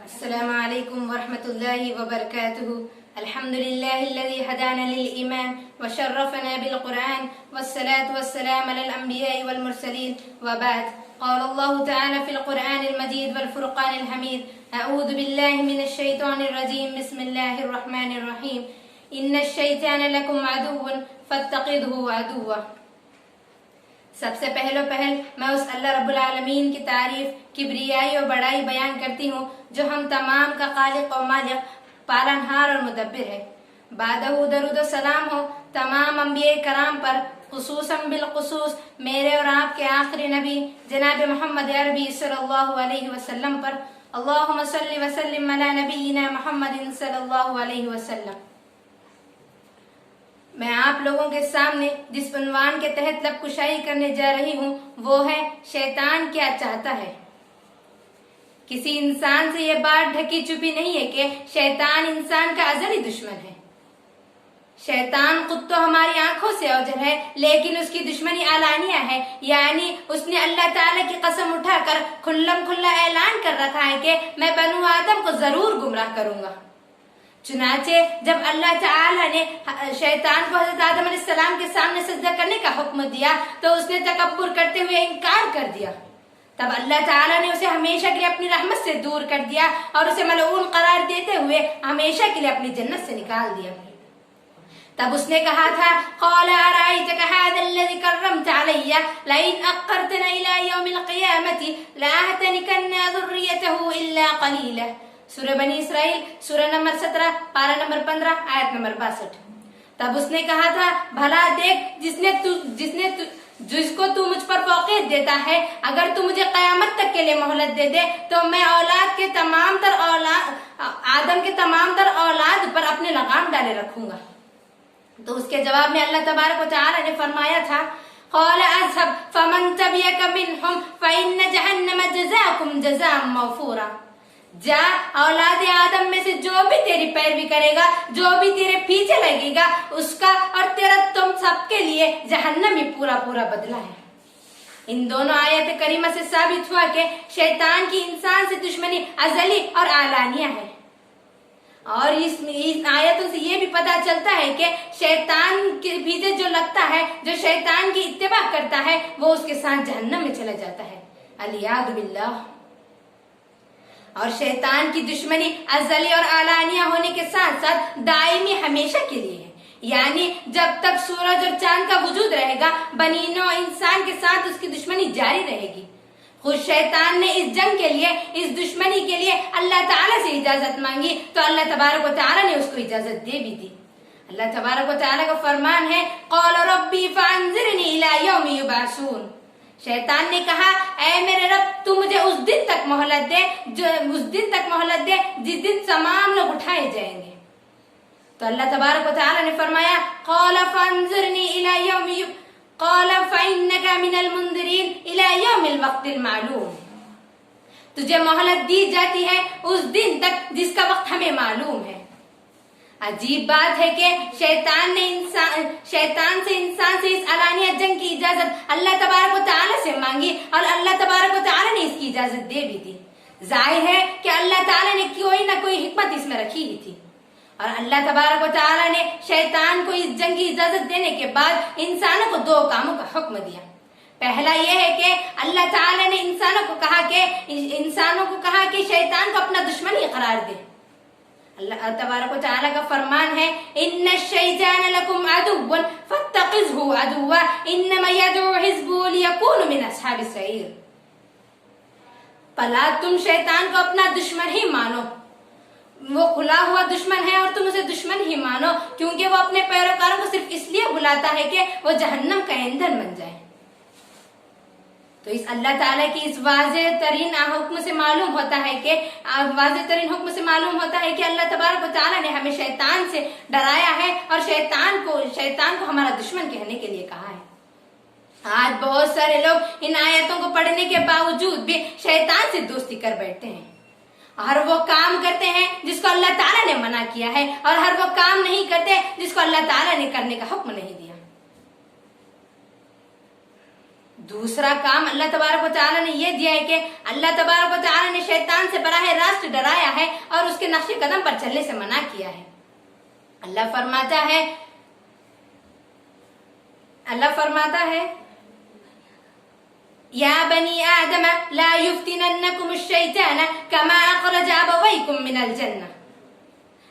अस्सलामु अलैकुम वरहमतुल्लाहि वबरकातुहू। अल्हम्दुलिल्लाहिल्लज़ी हदाना लिल ईमान व शर्रफना बिल कुरान वस्सलातु वस्सलामु अलल अंबियाइ वल मुरसलीन व बाद। क़ाल अल्लाहु तआला फिल कुरआनिल मजीद वल फुरक़ानिल हमीद। अऊज़ु बिल्लाहि मिनश शैतानिर रजीम। बिस्मिल्लाहिर रहमानिर रहीम। इन्नश शैतान लकुम अदुव्वुन फत्तखिज़हु अदुव्वा। सबसे पहले मैं उस अल्लाह रब्बुल आलमीन की तारीफ, किब्रियाई और बड़ाई बयान करती हूँ जो हम तमाम का खालिक और मालिक, पालनहार और मुदब्बिर है। बादहू दरूद सलाम हो तमाम अंबिया कराम पर, खुसूसन बिलखुसूस मेरे और आपके आखिरी नबी जनाब मोहम्मद अरबी सल्लल्लाहु अलैहि वसल्लम पर। अल्लाहुम्मा सल्लि व सल्लिम अला नबीना मुहम्मदिन सल्लल्लाहु अलैहि वसल्लम। मैं आप लोगों के सामने जिस उन्वान के तहत लब कुशाई करने जा रही हूँ वो है शैतान क्या चाहता है। किसी इंसान से यह बात ढकी छुपी नहीं है कि शैतान इंसान का अजली दुश्मन है। शैतान खुद तो हमारी आंखों से ओझल है, लेकिन उसकी दुश्मनी आलानिया है, यानी उसने अल्लाह ताला की कसम उठाकर खुल्लम खुल्ला ऐलान कर रखा है कि मैं बनु आदम को जरूर गुमराह करूंगा। चुनाचे जब अल्लाह ताला ने शैतान को हजरत आदम अलैहिस्सलाम के सामने सजदा करने का हुक्म दिया तो उसने तकब्बुर करते हुए इनकार कर दिया। तब अल्लाह ताला ने उसे हमेशा के लिए अपनी रहमत से दूर कर दिया और उसे मलऊन करार देते हुए हमेशा के लिए अपनी जन्नत से निकाल दिया। तब उसने कहा था, क़ाल अराअयतक हाज़ल्लज़ी कर्रमत अलैया लइन अख़्ख़रतनी इला यौमिल क़ियामति लअहतनिकन्ना ज़ुर्रियतहु इल्ला क़लीला। सूरह बनी इसराइल, सूरह नंबर 17, पारा नंबर 15, आयत नंबर 62। तब उसने कहा था, भला देख जिसको तू मुझ पर फौक़ियत देता है, अगर तू मुझे क़यामत तक के लिए मोहलत दे दे तो मैं आदम के तमाम तर औलाद पर अपने लगाम डाले रखूंगा। तो उसके जवाब में अल्लाह तबारक व तआला ने फरमाया था, क़ाल अज़हब फ़मन तबिअक मिनहुम फ़इन्न जहन्नम जज़ाकुम जज़ाअन मग़फ़ूरा। जा, औलाद आदम में से जो भी तेरी पैरवी करेगा, जो भी तेरे पीछे लगेगा, उसका और तेरा तुम सबके लिए जहन्नम ही पूरा पूरा बदला है। इन दोनों आयत करीमा से साबित हुआ कि शैतान की इंसान से दुश्मनी अजली और आलानिया है। और इस आयतों से ये भी पता चलता है कि शैतान के पीछे जो लगता है, जो शैतान की इत्तिबा करता है, वो उसके साथ जहन्नम में चला जाता है। अलियादु बिल्लाह। और शैतान की दुश्मनी अजली और आलानिया होने के साथ साथ दायमी हमेशा के लिए है, यानी जब तक सूरज और चांद का वजूद रहेगा बनीनो इंसान के साथ उसकी दुश्मनी जारी रहेगी। खुद शैतान ने इस जंग के लिए, इस दुश्मनी के लिए अल्लाह ताला से इजाजत मांगी तो अल्लाह तबारक व तआला ने उसको इजाजत दे भी दी। अल्लाह तबारक व तआला का फरमान है, क़ाल रब्बी फ़अन्ज़िरनी इला यौमि युबअसून। शैतान ने कहा, ऐ मेरे रब, तू मुझे उस दिन तक मोहलत दे जिस दिन तमाम लोग उठाए जाएंगे। तो अल्लाह तबारक व तआला ने फरमाया, क़ाल फ़अन्ज़िरनी इला यौमि क़ाल फ़इन्नका मिनल मुन्ज़िरीन इला यौमिल वक़्तिल मालूम। तुझे मोहलत दी जाती है उस दिन तक जिसका वक्त हमें मालूम है। अजीब बात है कि शैतान से इंसान से इस अलानिया जंग की इजाजत अल्लाह तबारक व तआला से मांगी और अल्लाह तबारक व तआला ने इसकी इजाजत दे भी दी। जाहिर है कि अल्लाह ताला ने कोई ना कोई हिकमत इसमें रखी ही थी। और अल्लाह तबारक व तआला ने शैतान को इस जंग की इजाजत देने के बाद इंसानों को दो कामों का हुक्म दिया। पहला यह है कि अल्लाह ताला ने इंसानों को कहा कि शैतान को अपना दुश्मन ही करार दे। अल्लाह तबारक व तआला का फरमान है, इन्नश शैतान लकुम अदुव्वुन फत्तखिज़हु अदुव्वा इन्नमा यदउ हिज़्बहु लियकूनु मिन अस्हाबिस सईर। भला तुम शैतान को अपना दुश्मन ही मानो, वो खुला हुआ दुश्मन है और तुम उसे दुश्मन ही मानो, क्योंकि वो अपने पैरोकारों को सिर्फ इसलिए बुलाता है कि वो जहन्नम का ईंधन बन जाए। तो इस अल्लाह ताला की इस वाज़ेह तरीन हुक्म से मालूम होता है कि अल्लाह तबारक व तआला ने हमें शैतान से डराया है और शैतान को हमारा दुश्मन कहने के लिए कहा है। आज बहुत सारे लोग इन आयतों को पढ़ने के बावजूद भी शैतान से दोस्ती कर बैठते हैं और वो काम करते हैं जिसको अल्लाह ताला ने मना किया है और हर वो काम नहीं करते जिसको अल्लाह ताला ने करने का हुक्म नहीं दिया। दूसरा काम अल्लाह तबारक व तआला ने यह दिया है कि अल्लाह तबारक व तआला ने शैतान शैतान से बराह रास्त डराया है और उसके नक्शे कदम पर चलने से मना किया है। अल्लाह फरमाता है या बनी आदम ला युफ्तिनन्नकुम शैतान कमा अखरज अबवैकुम मिनल जन्नह।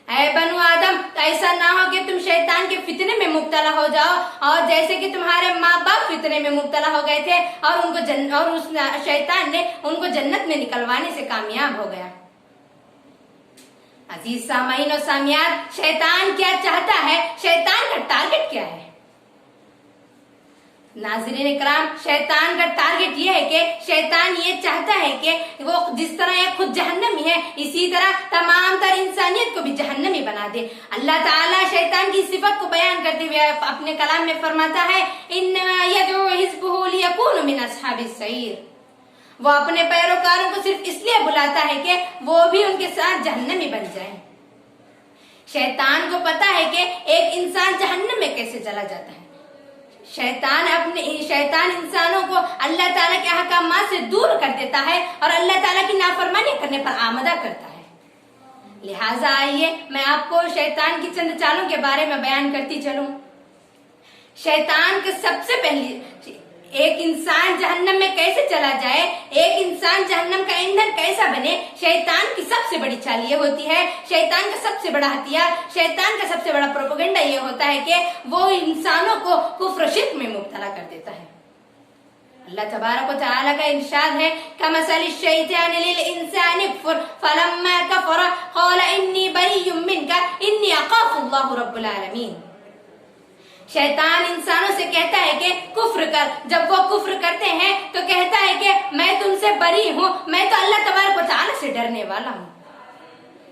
ऐ बनु आदम, ऐसा ना हो कि तुम शैतान के फितने में मुब्तला हो जाओ और जैसे कि तुम्हारे माँ बाप फितने में मुब्तला हो गए थे और उस शैतान ने उनको जन्नत में निकलवाने से कामयाब हो गया। अजीज सामीन और सामियात, शैतान क्या चाहता है, शैतान का टारगेट क्या है? नाज़रीन इकराम, शैतान का टारगेट ये है कि शैतान ये चाहता है कि वो जिस तरह ये खुद जहन्नमी है इसी तरह तमाम तर इंसानियत को भी जहन्नमी बना दे। अल्लाह ताला शैतान की सिफत को बयान करते हुए अपने कलाम में फरमाता है इन्नमा यदउ हिज़्बहु लियकूनु मिन अस्हाबिस सईर। वो अपने पैरोकारों को सिर्फ इसलिए बुलाता है कि वो भी उनके साथ जहन्नमी बन जाए। शैतान को पता है कि एक इंसान जहन्नम में कैसे चला जाता है। शैतान इंसानों को अल्लाह ताला के अहकामात से दूर कर देता है और अल्लाह ताला की नाफरमानी करने पर आमदा करता है। लिहाजा आइए मैं आपको शैतान की चंद चालों के बारे में बयान करती चलूं। शैतान के सबसे पहले एक इंसान जहन्नम में कैसे चला जाए, एक इंसान जहन्नम का ईंधन कैसा बने, शैतान की सबसे बड़ी चाल ये होती है, शैतान का सबसे बड़ा हथियार, शैतान का सबसे बड़ा प्रोपेगेंडा ये होता है कि वो इंसानों को कुफ्र शिर्क में मुब्तला कर देता है। अल्लाह तबारक व तआला का इरशाद है कमसली शैतानि लिल इंसानि कुफ्र फलम्मा कफर क़ाल इन्नी बरीयुम मिनका इन्नी अख़ाफ़ुल्लाह रब्बुल आलमीन। शैतान इंसानों से कहता है कि कुफ्र कर। जब वो कुफ्र करते हैं तो कहता है कि मैं तुमसे बरी हूँ, मैं तो अल्लाह तबारक व तआला से डरने वाला हूँ।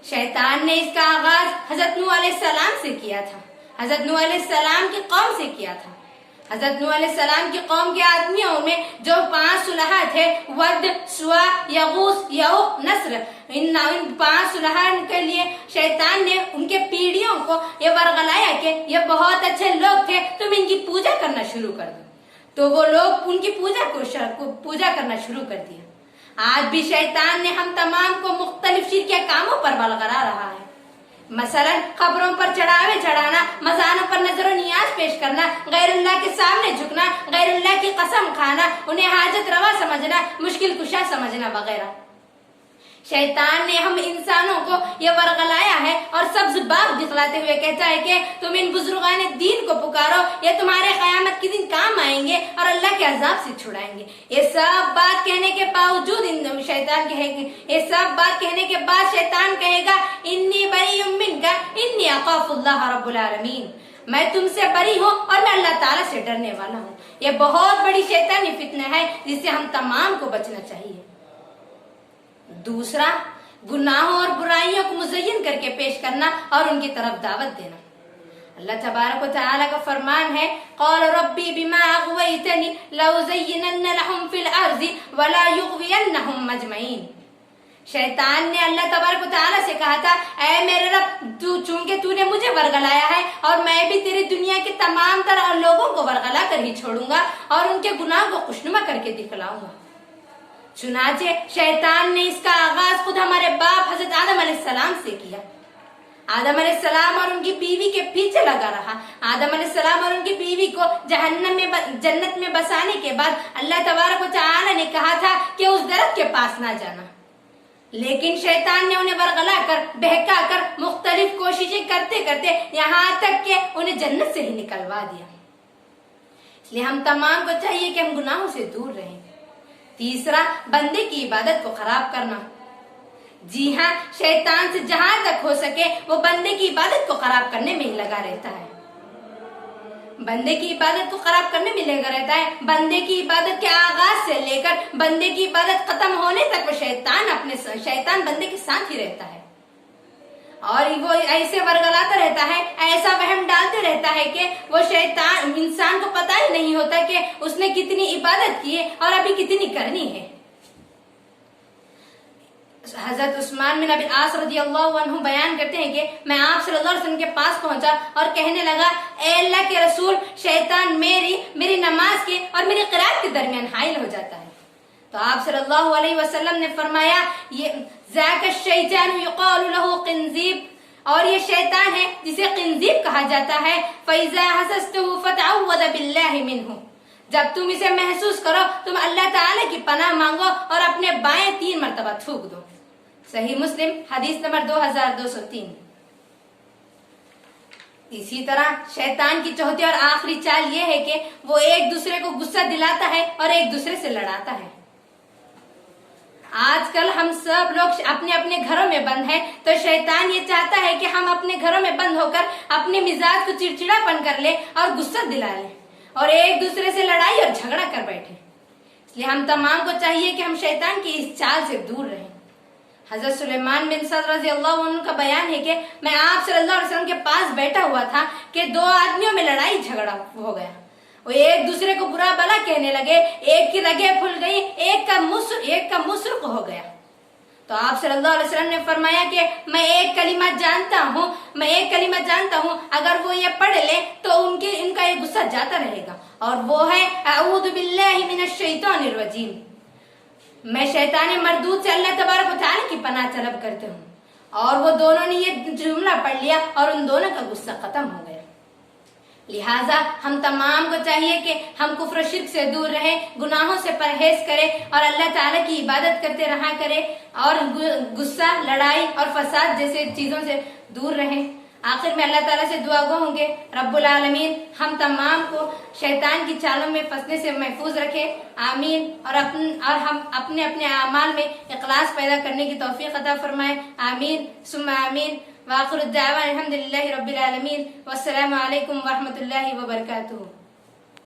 शैतान ने इसका आगाज हजरत नूह अलैहिस्सलाम से किया था, हजरत नूह अलैहिस्सलाम की कौम से किया था। हजरत नूह अलैहिस्सलाम की कौम के आदमियों में जो 5 सुलहा थे, वद, सुआ, यगूस, यऊक, नस्र, इन 5 सुलहा के लिए शैतान ने उनके पीढ़ियों को ये वर्गलाया कि ये बहुत अच्छे लोग थे, तुम इनकी पूजा करना शुरू कर दो। तो वो लोग उनकी पूजा करना शुरू कर दिया। आज भी शैतान ने हम तमाम को मुख्तलिफ शिर्क के कामों पर बरकरार रहा है। मसलन कब्रों पर चढ़ावे चढ़ाना, मज़ारों पर नजर नियाज पेश करना, गैरुल्लाह के सामने झुकना, गैरुल्लाह की कसम खाना, उन्हें हाजत रवा समझना, मुश्किल कुशा समझना वगैरह। शैतान ने हम इंसानों को ये वर्गलाया है और सब्ज बाग दिखलाते हुए कहता है कि तुम इन बुजुर्गान दीन को पुकारो, ये तुम्हारे कयामत के दिन काम आएंगे और अल्लाह के अजाब से छुड़ाएंगे। ये सब बात कहने के बावजूद शैतान कहेगी, ये सब बात कहने के बाद शैतान कहेगा इन्नी बरीयुम मिनका इन्नी अख़ाफ़ुल्लाह रब्बुल आलमीन। मैं तुमसे बरी हूँ और मैं अल्लाह ताला से डरने वाला हूँ। ये बहुत बड़ी शैतानी फितना है जिससे हम तमाम को बचना चाहिए। दूसरा, गुनाहों और बुराइयों को मुज़य्यन करके पेश करना और उनकी तरफ दावत देना। अल्लाह तबारक व तआला का फरमान है क़ाल रब्बी बिमा अग़वैतनी लउज़य्यिनन्न लहुम फिल अर्ज़ि वला युग़वियन्नहुम मजमईन। शैतान ने अल्लाह तबारक व तआला से कहा था, ऐ मेरे रब, चूंकि तूने मुझे वर्गलाया है और मैं भी तेरी दुनिया के तमाम तरह लोगों को वर्गला कर ही छोड़ूंगा और उनके गुनाह को खुशनुमा करके दिखलाऊंगा। चुनाचे शैतान ने इसका आगाज खुद हमारे बाप हजरत आदम अलैहिस्सलाम से किया। आदम अलैहिस्सलाम और उनकी बीवी के पीछे लगा रहा। आदम अलैहिस्सलाम और उनकी बीवी को जन्नत में बसाने के बाद अल्लाह तबारक व तआला ने कहा था कि उस दरख्त के पास ना जाना, लेकिन शैतान ने उन्हें वर्गला कर, बहका कर, मुख्तलिफ कोशिशें करते करते यहाँ तक कि उन्हें जन्नत से ही निकलवा दिया। इसलिए हम तमाम को चाहिए कि हम गुनाहों से दूर रहें। तीसरा, बंदे की इबादत को खराब करना। जी हाँ, शैतान से जहां तक हो सके वो बंदे की इबादत को खराब करने में ही लगा रहता है। बंदे की इबादत को खराब करने में लगा रहता है। बंदे की इबादत के आगाज से लेकर बंदे की इबादत खत्म होने तक वो शैतान बंदे के साथ ही रहता है और वो ऐसे वर्गलाता रहता है, ऐसा वहम डालते रहता है कि वो शैतान इंसान को पता ही नहीं होता कि उसने कितनी इबादत की है और अभी कितनी करनी है। हजरत उस्मान बिन अबी आस रज़ियल्लाहु अन्हु बयान करते हैं कि मैं आप सल्लल्लाहु अलैहि वसल्लम के पास पहुंचा और कहने लगा, ए अल्लाह के रसूल, शैतान मेरी नमाज के और मेरी क़िराअत के दरमियान हाइल हो जाता है। तो आप सल्लल्लाहु अलैहि वसल्लम ने फरमाया ये ज़ाका शैतान युक़ालु लहू क़िंज़ीब, और ये शैतान है जिसे क़िंज़ीब कहा जाता है। फ़इज़ा हसस्तहु फ़तअव्वज़ बिल्लाहि मिन्हु, जब तुम इसे महसूस करो तुम अल्लाह ताला की पनाह मांगो और अपने बाएं 3 मरतबा थूक दो। सही मुस्लिम हदीस नंबर 2203। इसी तरह शैतान की चौथी और आखिरी चाल ये है कि वो एक दूसरे को गुस्सा दिलाता है और एक दूसरे से लड़ाता है। आजकल हम सब लोग अपने अपने घरों में बंद हैं, तो शैतान ये चाहता है कि हम अपने घरों में बंद होकर अपने मिजाज को चिड़चिड़ापन कर ले और गुस्सा दिला ले और एक दूसरे से लड़ाई और झगड़ा कर बैठे। इसलिए हम तमाम को चाहिए कि हम शैतान की इस चाल से दूर रहें। हजरत सुलेमान बिन सद रज़ियल्लाहु अन्हु का बयान है कि मैं आप सल्लल्लाहु अलैहि वसल्लम के पास बैठा हुआ था कि 2 आदमियों में लड़ाई झगड़ा हो गया। वो एक दूसरे को बुरा भला कहने लगे, एक की रगें फूल गई, एक का मुंह सुर्ख हो गया। तो आप सल्लल्लाहु अलैहि वसल्लम ने फरमाया कि मैं एक कलिमा जानता हूँ, अगर वो ये पढ़ ले तो इनका ये गुस्सा जाता रहेगा, और वो है अऊज़ु बिल्लाहि मिनश शैतानिर रजीम। मैं शैतान मरदूद से अल्लाह तबारक व तआला की पनाह तलब करते हूँ। और वो दोनों ने ये जुमला पढ़ लिया और उन दोनों का गुस्सा खत्म हो गया। लिहाजा हम तमाम को चाहिए कि हम कुफ्र शिर्क से दूर रहें, गुनाहों से परहेज करें और अल्लाह ताला की इबादत करते रहा करें और गुस्सा, लड़ाई और फसाद जैसे चीजों से दूर रहें। आखिर में अल्लाह ताला से दुआ गो होंगे रब्बुल आलमीन हम तमाम को शैतान की चालों में फंसने से महफूज रखे, आमीन। और हम अपने अपने अमाल में इखलास पैदा करने की तौफीक अता फरमाए, आमीन सुम्मा आमीन। वाखिरु दाअवाना अल्हम्दुलिल्लाहि रब्बिल आलमीन। वस्सलामु अलैकुम व रहमतुल्लाहि व बरकातुहू।